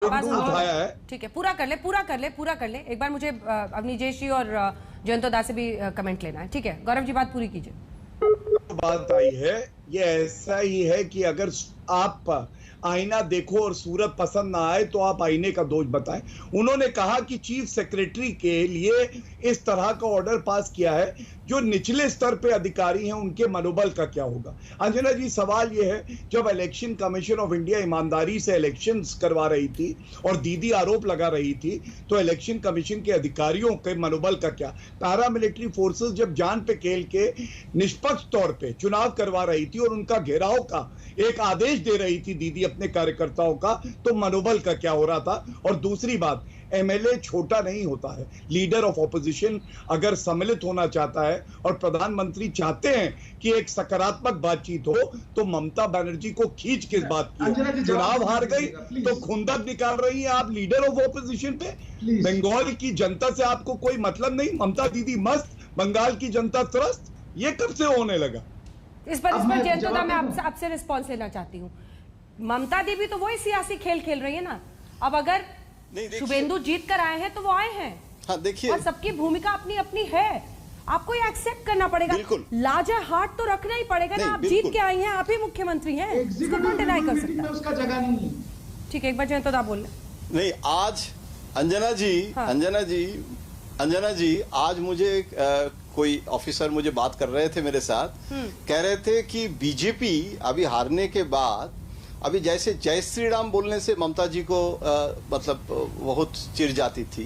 उठाया है। ठीक है, पूरा कर ले। एक बार मुझे अवनीश जी और जयंत दास से भी कमेंट लेना है। ठीक है गौरव जी, बात पूरी कीजिए। बात आई है, ये ऐसा ही है कि अगर आप आईना देखो और सूरत पसंद ना आए तो आप आईने का दोष बताएं। उन्होंने कहा कि चीफ सेक्रेटरी के लिए इस तरह का ऑर्डर पास किया है, जो निचले स्तर पे अधिकारी हैं उनके मनोबल का क्या होगा। अंजना जी, सवाल यह है, जब इलेक्शन कमीशन ऑफ इंडिया ईमानदारी से इलेक्शंस करवा रही थी और दीदी आरोप लगा रही थी, तो इलेक्शन कमीशन के अधिकारियों के मनोबल का क्या। पैरामिलिट्री फोर्सेस जब जान पे खेल के निष्पक्ष तौर पे चुनाव करवा रही थी और उनका घेराव का एक आदेश दे रही थी दीदी अपने कार्यकर्ताओं का, तो मनोबल का क्या हो रहा था। और दूसरी बात, एमएलए छोटा नहीं होता है। लीडर ऑफ ऑपोजिशन अगर सम्मिलित होना चाहता है और प्रधानमंत्री चाहते हैं कि एक सकारात्मक बातचीत हो, तो ममता बनर्जी को खींच किस बात की। चुनाव हार गई तो खुंदक निकाल रही है आप लीडर ऑफ ऑपोजिशन पे। बंगाल की जनता से आपको कोई मतलब नहीं, ममता दीदी मस्त, बंगाल की जनता त्रस्त। ये कब से होने लगा? इस पर जयंत दा, मैं आपसे रिस्पॉन्स लेना चाहती हूँ। ममता दी भी तो वही सियासी खेल खेल रही है ना। अब अगर शुभेंदु जीत कर आए हैं तो वो आए हैं। हाँ, देखिए, और सबकी भूमिका अपनी अपनी है, आपको ये एक्सेप्ट करना पड़ेगा। लाजा हार्ट तो रखना ही पड़ेगा ना। आप जीत के आई हैं, आप ही मुख्यमंत्री हैं, इसको कौन डिनाई कर सकता है? उसका जगह नहीं है। ठीक है, एक बार जयंत दा बोल नहीं। आज अंजना जी, आज मुझे कोई ऑफिसर मुझे बात कर रहे थे मेरे साथ, कह रहे थे कि बीजेपी अभी हारने के बाद, अभी जैसे जय श्री राम बोलने से ममता जी को मतलब बहुत चिढ़ जाती थी।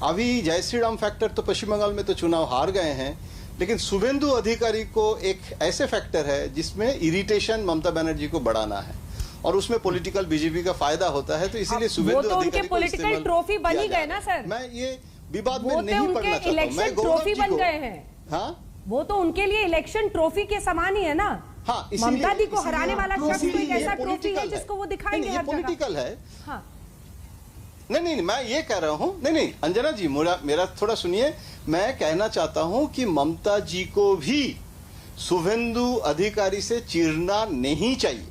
अभी जय श्री राम फैक्टर तो पश्चिम बंगाल में तो चुनाव हार गए हैं, लेकिन शुभेंदु अधिकारी को एक ऐसे फैक्टर है जिसमें इरिटेशन ममता बनर्जी को बढ़ाना है और उसमें पॉलिटिकल बीजेपी का फायदा होता है। तो इसीलिए शुभेंदु अधिकारी पॉलिटिकल ट्रॉफी बनी गए ना सर। मैं ये विवाद में नहीं पड़ना चाहता। इलेक्शन ट्रॉफी बन गए हैं। हाँ, वो तो उनके लिए इलेक्शन ट्रॉफी के समान ही है ना। हाँ, ममता दी को हराने वाला शख्स तो एक ऐसा ट्रॉफी है जिसको वो दिखाएंगे हर जगह। पॉलिटिकल है। हाँ। नहीं, मैं ये कह रहा हूँ, नहीं अंजना जी, मेरा थोड़ा सुनिए। मैं कहना चाहता हूँ कि ममता जी को भी शुभेंदु अधिकारी से चिढ़ना नहीं चाहिए,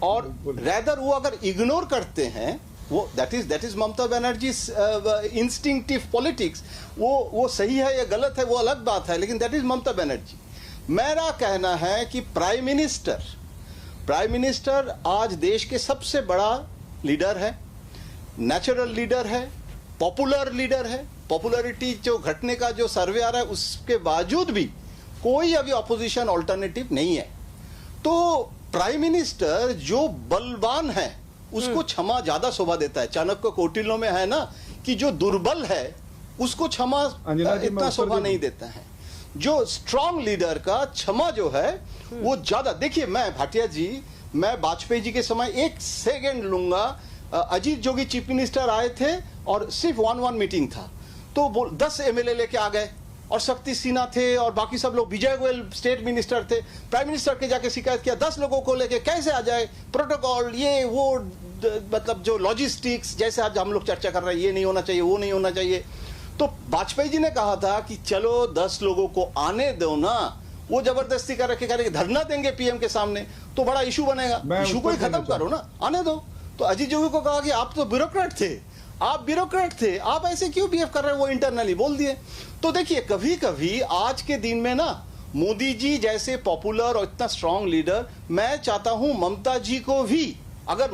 और रैदर वो अगर इग्नोर करते हैं, वो that is Mamata Banerjee instinctive politics. वो सही है या गलत है वो अलग बात है, लेकिन दैट इज ममता बनर्जी। मेरा कहना है कि प्राइम मिनिस्टर आज देश के सबसे बड़ा लीडर है, नेचुरल लीडर है, पॉपुलर लीडर है। पॉपुलैरिटी जो घटने का जो सर्वे आ रहा है, उसके बावजूद भी कोई अभी ऑपोजिशन ऑल्टरनेटिव नहीं है। तो प्राइम मिनिस्टर जो बलवान है उसको क्षमा ज्यादा शोभा देता है। चाणक्य कौटिल्य में है ना कि जो दुर्बल है उसको क्षमा इतना शोभा नहीं देता है। जो स्ट्रांग लीडर का क्षमा जो है वो ज्यादा। देखिए, मैं भाटिया जी, मैं वाजपेयी जी के समय एक सेकंड लूंगा। अजीत जोगी चीफ मिनिस्टर आए थे और सिर्फ 1-1 मीटिंग था, तो 10 एमएलए लेके आ गए और शक्ति सिन्हा थे और बाकी सब लोग, विजय गोयल स्टेट मिनिस्टर थे। प्राइम मिनिस्टर के जाके शिकायत किया, 10 लोगों को लेके कैसे आ जाए, प्रोटोकॉल ये वो, मतलब जो लॉजिस्टिक्स जैसे आज हम लोग चर्चा कर रहे हैं, ये नहीं होना चाहिए, वो नहीं होना चाहिए। तो वाजपेयी जी ने कहा था कि चलो 10 लोगों को आने दो ना। वो जबरदस्ती कर रखे, करेंगे धरना देंगे पीएम के सामने तो बड़ा इशू बनेगा। इशू को ही खत्म करो ना, आने दो। तो अजीत जोगी को कहा कि आप तो ब्यूरोक्रेट थे, आप ऐसे क्यों बिहेव कर रहे हैं, वो इंटरनली बोल दिए। तो देखिए, कभी कभी आज के दिन में ना, मोदी जी जैसे पॉपुलर और इतना स्ट्रांग लीडर, मैं चाहता हूं ममता जी को भी, अगर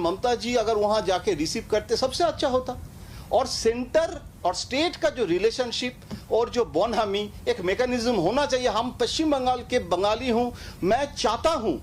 वहां जाके रिसीव करते सबसे अच्छा होता। और सेंटर और स्टेट का जो रिलेशनशिप और जो बॉनहमी एक मैकेनिज्म होना चाहिए। हम पश्चिम बंगाल के बंगाली हूं, मैं चाहता हूं